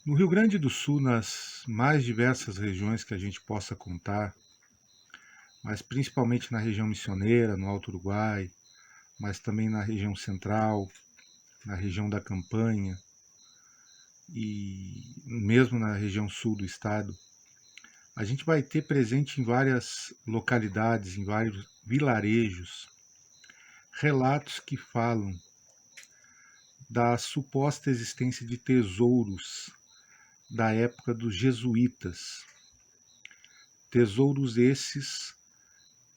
No Rio Grande do Sul, nas mais diversas regiões que a gente possa contar, mas principalmente na região missioneira, no Alto Uruguai, mas também na região central, na região da Campanha e mesmo na região sul do estado, a gente vai ter presente em várias localidades, em vários vilarejos, relatos que falam da suposta existência de tesouros da época dos jesuítas. Tesouros esses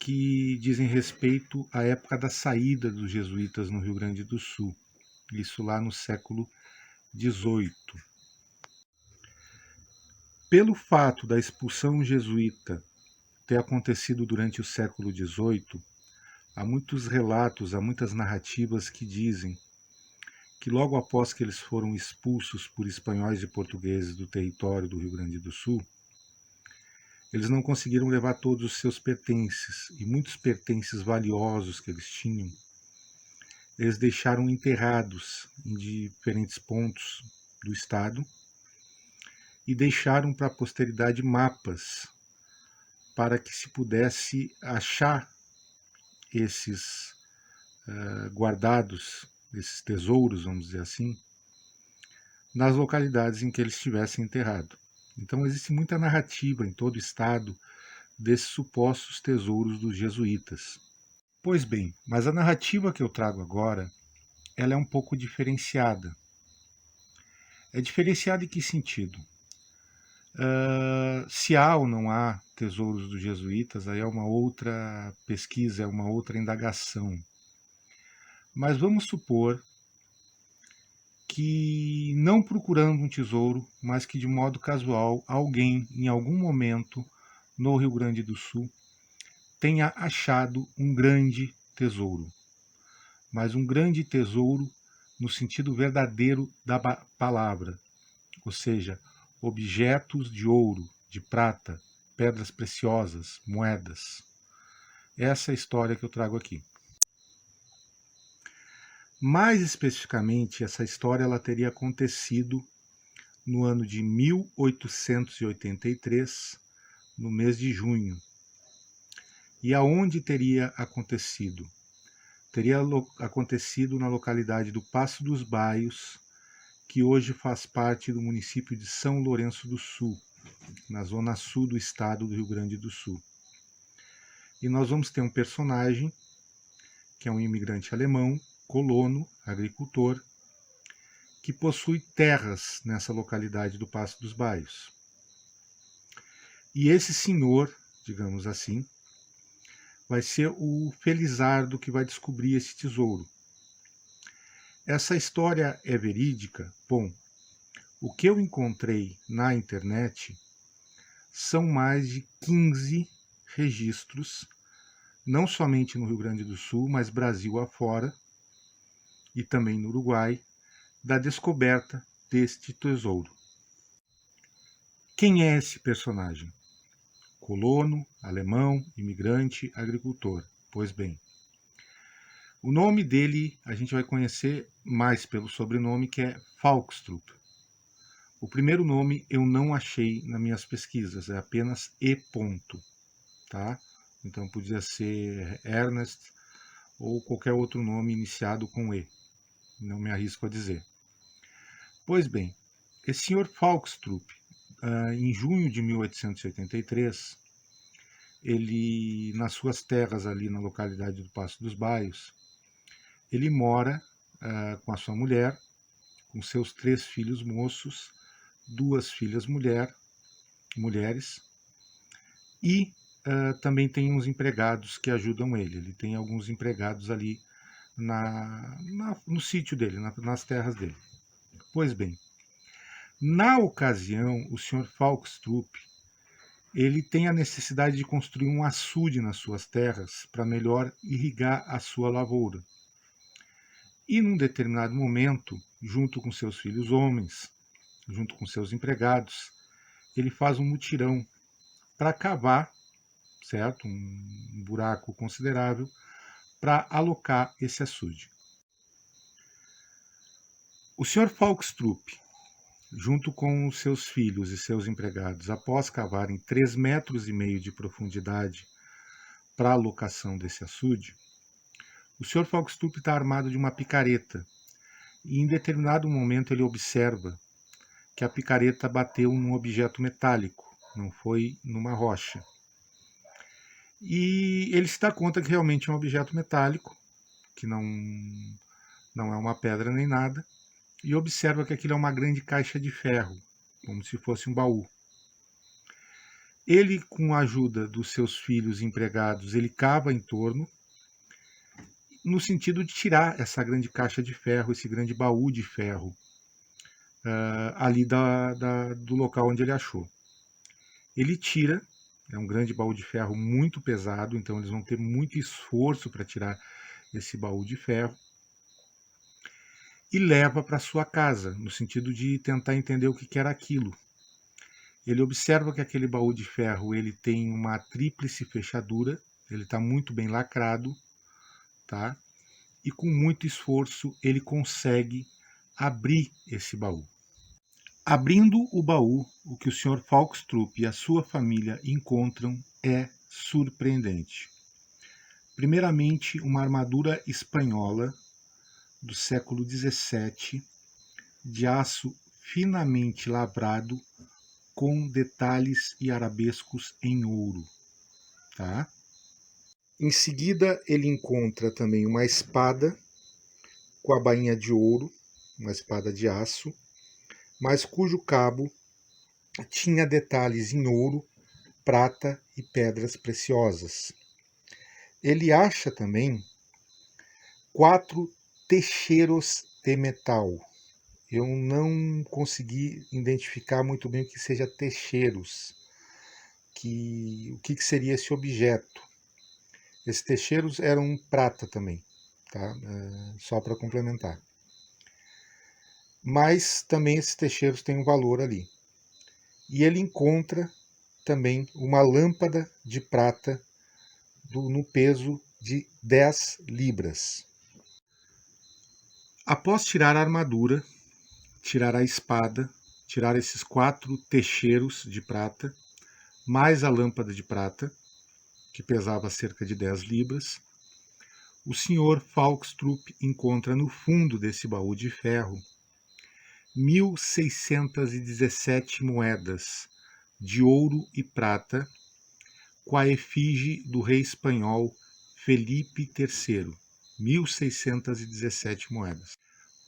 que dizem respeito à época da saída dos jesuítas no Rio Grande do Sul, isso lá no século XVIII. Pelo fato da expulsão jesuíta ter acontecido durante o século XVIII, há muitos relatos, há muitas narrativas que dizem que logo após que eles foram expulsos por espanhóis e portugueses do território do Rio Grande do Sul, eles não conseguiram levar todos os seus pertences, e muitos pertences valiosos que eles tinham, eles deixaram enterrados em diferentes pontos do estado e deixaram para a posteridade mapas para que se pudesse achar esses guardados, esses tesouros, vamos dizer assim, nas localidades em que eles estivessem enterrados. Então existe muita narrativa em todo o estado desses supostos tesouros dos jesuítas. Pois bem, mas a narrativa que eu trago agora, ela é um pouco diferenciada. É diferenciada em que sentido? Se há ou não há tesouros dos jesuítas, aí é uma outra pesquisa, é uma outra indagação. Mas vamos supor que, não procurando um tesouro, mas que de modo casual, alguém, em algum momento, no Rio Grande do Sul, tenha achado um grande tesouro. Mas um grande tesouro no sentido verdadeiro da palavra, ou seja, objetos de ouro, de prata, pedras preciosas, moedas. Essa é a história que eu trago aqui. Mais especificamente, essa história ela teria acontecido no ano de 1883, no mês de junho. E aonde teria acontecido? Teria acontecido na localidade do Passo dos Baios, que hoje faz parte do município de São Lourenço do Sul, na zona sul do estado do Rio Grande do Sul. E nós vamos ter um personagem, que é um imigrante alemão, colono, agricultor, que possui terras nessa localidade do Passo dos Baios. E esse senhor, digamos assim, vai ser o felizardo que vai descobrir esse tesouro. Essa história é verídica? Bom, o que eu encontrei na internet são mais de 15 registros, não somente no Rio Grande do Sul, mas Brasil afora, e também no Uruguai, da descoberta deste tesouro. Quem é esse personagem? Colono, alemão, imigrante, agricultor. Pois bem, o nome dele a gente vai conhecer mais pelo sobrenome, que é Falkstrup. O primeiro nome eu não achei nas minhas pesquisas, é apenas E. Ponto, tá? Então podia ser Ernest ou qualquer outro nome iniciado com E. Não me arrisco a dizer. Pois bem, esse senhor Falkstrup, em junho de 1883, ele, nas suas terras ali na localidade do Passo dos Baios, ele mora com a sua mulher, com seus 3 filhos moços, 2 filhas mulheres, e também tem uns empregados que ajudam ele. Ele tem alguns empregados ali no sítio dele, nas terras dele. Pois bem, na ocasião, o Sr. Falkstrup, ele tem a necessidade de construir um açude nas suas terras para melhor irrigar a sua lavoura. E num determinado momento, junto com seus filhos homens, junto com seus empregados, ele faz um mutirão para cavar, certo? Um buraco considerável para alocar esse açude. O Sr. Falkstrup, junto com os seus filhos e seus empregados, após cavarem 3,5 metros de profundidade para a locação desse açude, o Sr. Falkstrup está armado de uma picareta e em determinado momento ele observa que a picareta bateu num objeto metálico, não foi numa rocha. E ele se dá conta que realmente é um objeto metálico, que não é uma pedra nem nada, e observa que aquilo é uma grande caixa de ferro, como se fosse um baú. Ele, com a ajuda dos seus filhos empregados, ele cava em torno, no sentido de tirar essa grande caixa de ferro, esse grande baú de ferro, ali do local onde ele achou. Ele tira, é um grande baú de ferro muito pesado, então eles vão ter muito esforço para tirar esse baú de ferro, e leva para sua casa, no sentido de tentar entender o que era aquilo. Ele observa que aquele baú de ferro ele tem uma tríplice fechadura, ele está muito bem lacrado, tá? E com muito esforço ele consegue abrir esse baú. Abrindo o baú, o que o Sr. Falkstrup e a sua família encontram é surpreendente. Primeiramente, uma armadura espanhola do século XVII, de aço finamente lavrado, com detalhes e arabescos em ouro. Tá? Em seguida, ele encontra também uma espada com a bainha de ouro, uma espada de aço, mas cujo cabo tinha detalhes em ouro, prata e pedras preciosas. Ele acha também 4 techeiros de metal. Eu não consegui identificar muito bem o que seja techeiros, o que seria esse objeto. Esses techeiros eram prata também, tá? Só para complementar. Mas também esses techeiros têm um valor ali. E ele encontra também uma lâmpada de prata no peso de 10 libras. Após tirar a armadura, tirar a espada, tirar esses 4 techeiros de prata, mais a lâmpada de prata, que pesava cerca de 10 libras, o Sr. Falkstrup encontra no fundo desse baú de ferro 1.617 moedas de ouro e prata com a efígie do rei espanhol Felipe III. 1.617 moedas.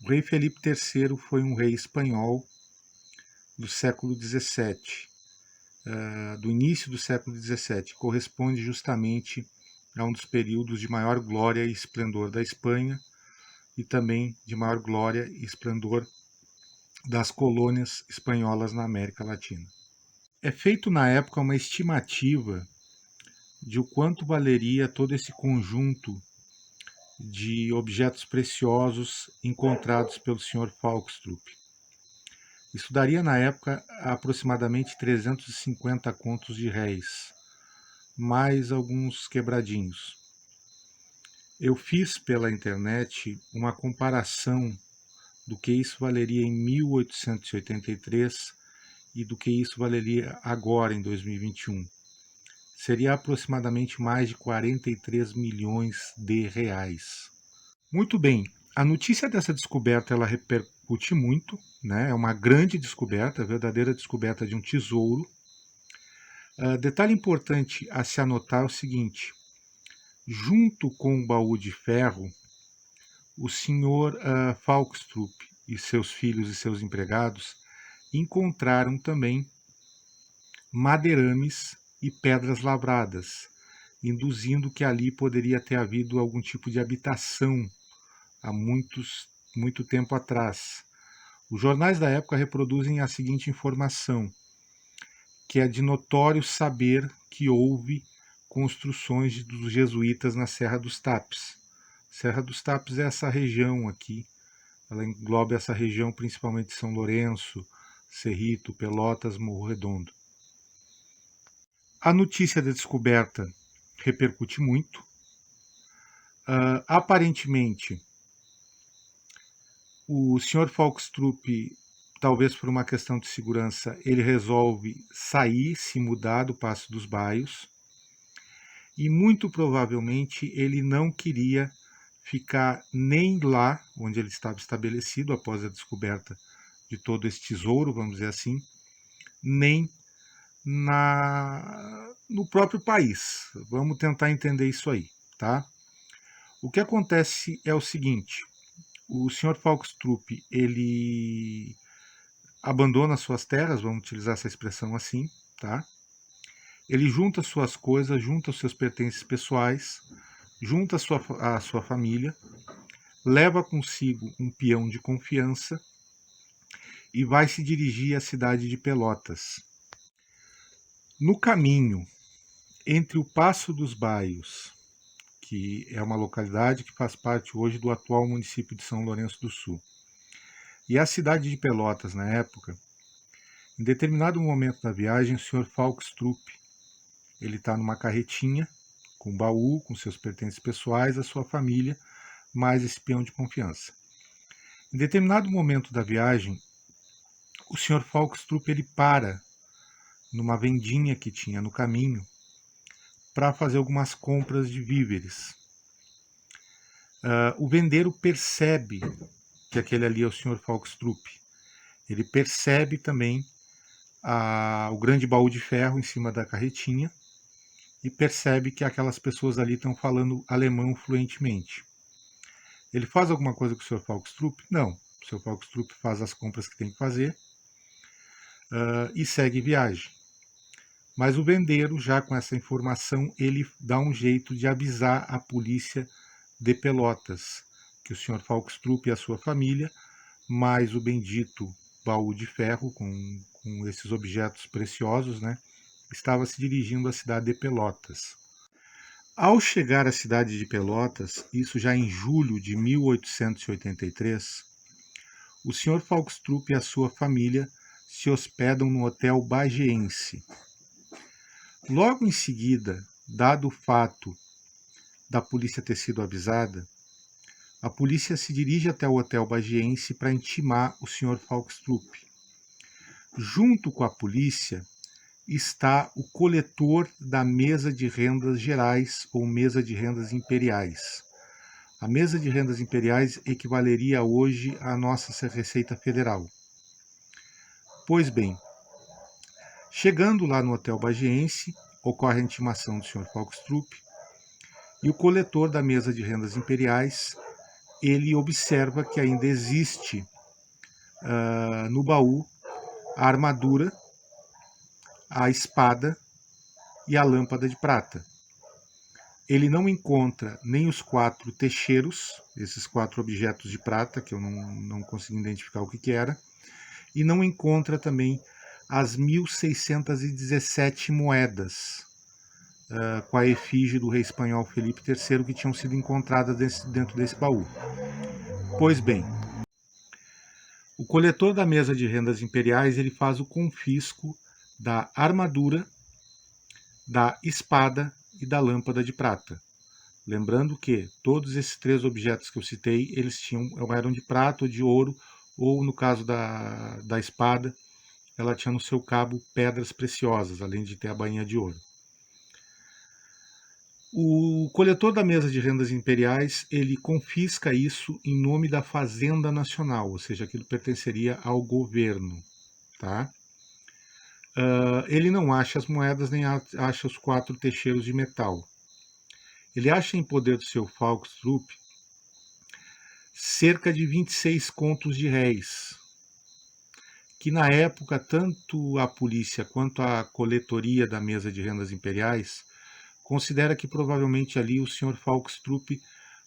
O rei Felipe III foi um rei espanhol do século XVII, do início do século XVII, corresponde justamente a um dos períodos de maior glória e esplendor da Espanha e também de maior glória e esplendor das colônias espanholas na América Latina. É feito na época uma estimativa de o quanto valeria todo esse conjunto de objetos preciosos encontrados pelo Sr. Falkstrup. Isso daria na época aproximadamente 350 contos de réis, mais alguns quebradinhos. Eu fiz pela internet uma comparação do que isso valeria em 1883 e do que isso valeria agora em 2021. Seria aproximadamente mais de 43 milhões de reais. Muito bem, a notícia dessa descoberta ela repercute muito, né? É uma grande descoberta, a verdadeira descoberta de um tesouro. Detalhe importante a se anotar é o seguinte: junto com o baú de ferro, o Sr. Falkstrup e seus filhos e seus empregados encontraram também madeirames e pedras lavradas, induzindo que ali poderia ter havido algum tipo de habitação há muito tempo atrás. Os jornais da época reproduzem a seguinte informação, que é de notório saber que houve construções dos jesuítas na Serra dos Tapes. Serra dos Tapes é essa região aqui, ela engloba essa região principalmente de São Lourenço, Cerrito, Pelotas, Morro Redondo. A notícia da descoberta repercute muito. Aparentemente, o Sr. Falkstrup talvez por uma questão de segurança, ele resolve sair, se mudar do Paço dos Baios, e muito provavelmente ele não queria ficar nem lá onde ele estava estabelecido após a descoberta de todo esse tesouro, vamos dizer assim, nem no próprio país. Vamos tentar entender isso aí, tá? O que acontece é o seguinte: o Sr. Falkstrup, ele abandona suas terras, vamos utilizar essa expressão assim, tá? Ele junta suas coisas, junta os seus pertences pessoais, junta a sua família, leva consigo um peão de confiança e vai se dirigir à cidade de Pelotas. No caminho, entre o Paço dos Baios, que é uma localidade que faz parte hoje do atual município de São Lourenço do Sul, e a cidade de Pelotas, na época, em determinado momento da viagem, o Sr. Falkstrup, ele está numa carretinha, com um baú, com seus pertences pessoais, a sua família, mais esse peão de confiança. Em determinado momento da viagem, o Sr. Falkstrup ele para numa vendinha que tinha no caminho para fazer algumas compras de víveres. O vendeiro percebe que aquele ali é o Sr. Falkstrup. Ele percebe também o grande baú de ferro em cima da carretinha e percebe que aquelas pessoas ali estão falando alemão fluentemente. Ele faz alguma coisa com o Sr. Falkstrup? Não. O Sr. Falkstrup faz as compras que tem que fazer e segue viagem. Mas o vendeiro, já com essa informação, ele dá um jeito de avisar a polícia de Pelotas que o Sr. Falkstrup e a sua família, mais o bendito baú de ferro com esses objetos preciosos, né, estava se dirigindo à cidade de Pelotas. Ao chegar à cidade de Pelotas, isso já em julho de 1883, o Sr. Falkstrup e a sua família se hospedam no Hotel Bagiense. Logo em seguida, dado o fato da polícia ter sido avisada, a polícia se dirige até o Hotel Bagiense para intimar o Sr. Falkstrup. Junto com a polícia está o coletor da mesa de rendas gerais ou mesa de rendas imperiais. A mesa de rendas imperiais equivaleria hoje à nossa Receita Federal. Pois bem, chegando lá no Hotel Bagiense, ocorre a intimação do Sr. Falkstrup e o coletor da mesa de rendas imperiais, ele observa que ainda existe no baú a armadura, a espada e a lâmpada de prata. Ele não encontra nem os 4 techeiros, esses 4 objetos de prata, que eu não consegui identificar o que era, e não encontra também as 1.617 moedas com a efígie do rei espanhol Felipe III que tinham sido encontradas dentro desse baú. Pois bem, o coletor da mesa de rendas imperiais ele faz o confisco da armadura, da espada e da lâmpada de prata. Lembrando que todos esses 3 objetos que eu citei, eles eram de prata ou de ouro, ou no caso da espada, ela tinha no seu cabo pedras preciosas, além de ter a bainha de ouro. O coletor da mesa de rendas imperiais, ele confisca isso em nome da Fazenda Nacional, ou seja, aquilo pertenceria ao governo, tá? Ele não acha as moedas, nem acha os 4 techeiros de metal. Ele acha em poder do seu Falkstrup cerca de 26 contos de réis, que na época tanto a polícia quanto a coletoria da mesa de rendas imperiais considera que provavelmente ali o Sr. Falkstrup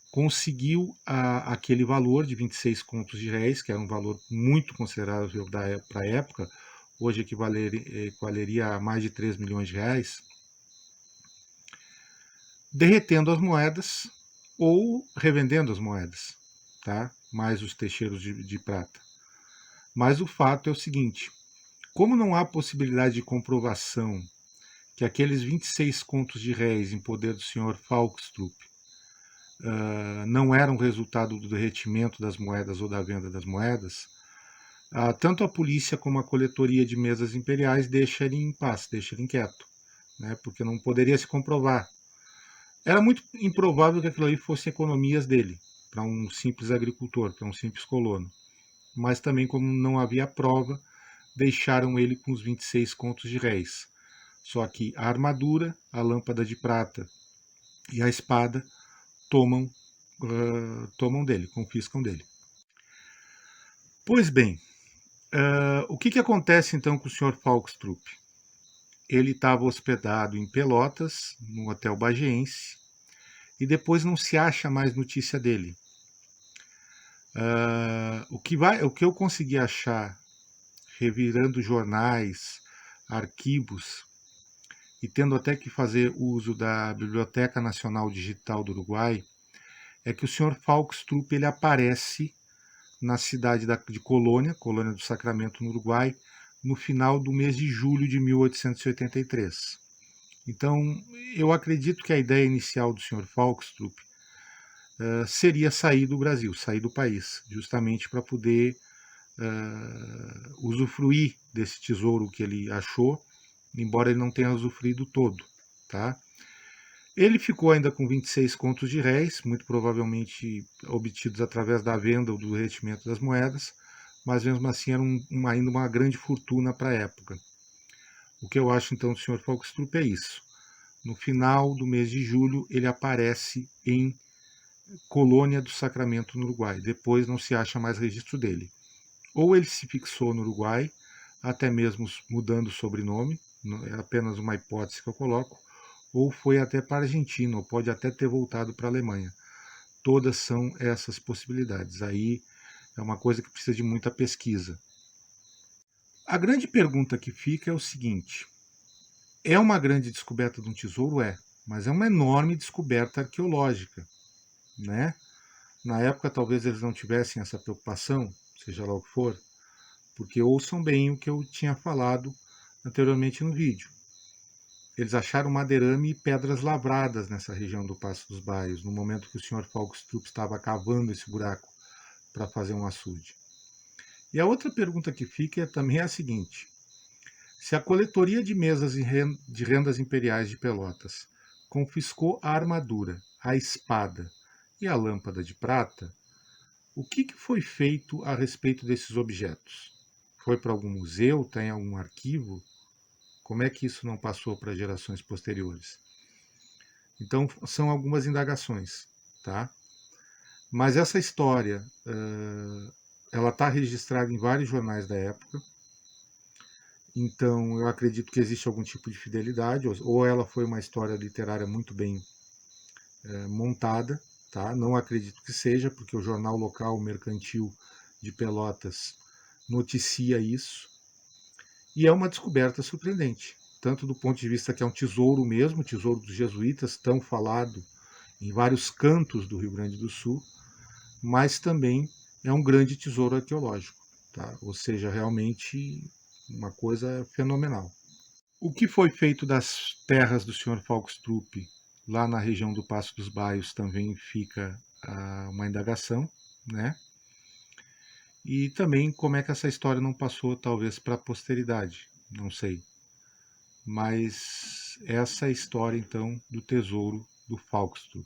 conseguiu aquele valor de 26 contos de réis, que era um valor muito considerável para a época, hoje equivaleria a mais de 3 milhões de reais, derretendo as moedas ou revendendo as moedas, tá? Mais os techeiros de prata. Mas o fato é o seguinte: como não há possibilidade de comprovação que aqueles 26 contos de réis em poder do Sr. Falkstrup não eram resultado do derretimento das moedas ou da venda das moedas, Tanto a polícia como a coletoria de mesas imperiais deixa ele em paz, deixa ele quieto, né, porque não poderia se comprovar. Era muito improvável que aquilo ali fosse economias dele, para um simples agricultor, para um simples colono. Mas também, como não havia prova, deixaram ele com os 26 contos de réis. Só que a armadura, a lâmpada de prata e a espada tomam dele, confiscam dele. Pois bem, o que acontece então com o Sr. Falkstrup? Ele estava hospedado em Pelotas, no Hotel Bagiense, e depois não se acha mais notícia dele. O que eu consegui achar, revirando jornais, arquivos, e tendo até que fazer uso da Biblioteca Nacional Digital do Uruguai, é que o Sr. Falkstrup ele aparece na cidade de Colônia, Colônia do Sacramento, no Uruguai, no final do mês de julho de 1883. Então, eu acredito que a ideia inicial do Sr. Falkstrup seria sair do Brasil, sair do país, justamente para poder usufruir desse tesouro que ele achou, embora ele não tenha usufruído todo, tá? Ele ficou ainda com 26 contos de réis, muito provavelmente obtidos através da venda ou do derretimento das moedas, mas mesmo assim era ainda uma grande fortuna para a época. O que eu acho então do Sr. Falkstrup é isso. No final do mês de julho, ele aparece em Colônia do Sacramento, no Uruguai. Depois não se acha mais registro dele. Ou ele se fixou no Uruguai, até mesmo mudando o sobrenome, é apenas uma hipótese que eu coloco, ou foi até para a Argentina, ou pode até ter voltado para a Alemanha. Todas são essas possibilidades. Aí é uma coisa que precisa de muita pesquisa. A grande pergunta que fica é o seguinte: é uma grande descoberta de um tesouro? É, mas é uma enorme descoberta arqueológica, né? Na época talvez eles não tivessem essa preocupação, seja lá o que for, porque ouçam bem o que eu tinha falado anteriormente no vídeo. Eles acharam madeirame e pedras lavradas nessa região do Passo dos Baios, no momento que o Sr. Falkstrup estava cavando esse buraco para fazer um açude. E a outra pergunta que fica também é a seguinte: se a coletoria de mesas de rendas imperiais de Pelotas confiscou a armadura, a espada e a lâmpada de prata, o que foi feito a respeito desses objetos? Foi para algum museu? Tem algum arquivo? Como é que isso não passou para gerações posteriores? Então, são algumas indagações, tá? Mas essa história, ela está registrada em vários jornais da época, então eu acredito que existe algum tipo de fidelidade, ou ela foi uma história literária muito bem montada, tá? Não acredito que seja, porque o jornal local mercantil de Pelotas noticia isso, e é uma descoberta surpreendente, tanto do ponto de vista que é um tesouro mesmo, tesouro dos jesuítas, tão falado em vários cantos do Rio Grande do Sul, mas também é um grande tesouro arqueológico, tá? Ou seja, realmente uma coisa fenomenal. O que foi feito das terras do Sr. Falkstrup lá na região do Passo dos Baios também fica uma indagação, né? E também como é que essa história não passou talvez para a posteridade, não sei. Mas essa é a história então do tesouro do Falkstrup.